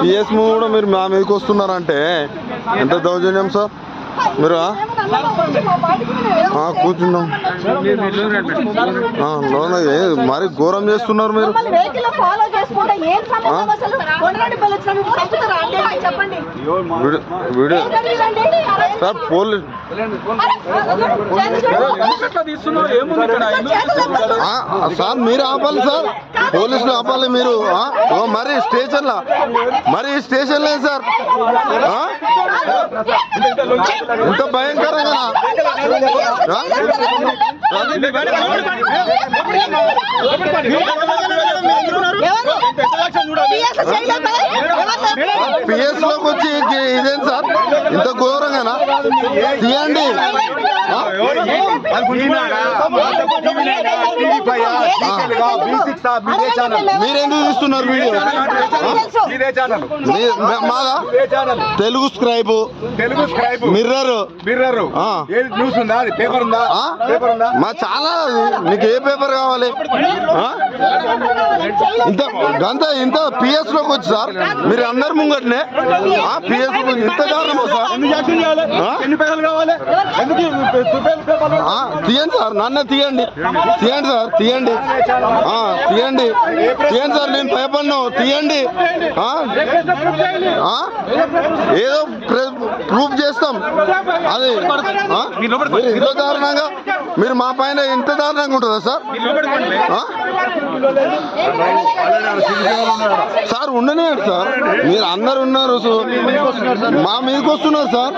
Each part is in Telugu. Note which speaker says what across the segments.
Speaker 1: పిఎస్ కూడా మీరు మా మీదకి వస్తున్నారంటే ఎంత దౌర్జన్యం సార్ మీరు కూర్చున్నాం మరి ఘోరం చేస్తున్నారు మీరు వీడియో సార్ పోలీస్ సార్ మీరు ఆపాలి సార్ పోలీసులు ఆపాలి మీరు మరి స్టేషన్లో సార్ ఇంత భయంకరంగా పిఎస్ లోకి వచ్చి ఇదేం సార్ ఇంత ఘోరంగానా తీయండి మీరెందుకు చూస్తున్నారు వీడియో మాదా తెలుగు స్క్రైబ్ మిర్రర్ న్యూస్ ఉందా పేపర్ ఉందా మా చాలా నీకు ఏ పేపర్ కావాలి ఇంత పిఎస్ లోకి వచ్చి సార్ మీరు అందరు ముంగట్నే పిఎస్ ఇంత దారుణమా సార్ తీయండి సార్ నన్నే తీయండి సార్ తీయండి సార్ నేను భయపడినా తీయండి ఏదో ప్రూఫ్ చేస్తాం అది ఇంత దారుణంగా మీరు మా పైన ఇంత దారుణంగా ఉంటుందా సార్ సార్ ఉండనియండి సార్ మీరు అందరు ఉన్నారు మా మీదకి వస్తున్నారు సార్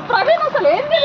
Speaker 2: ప్రవీణ్ అసలు ఏంటి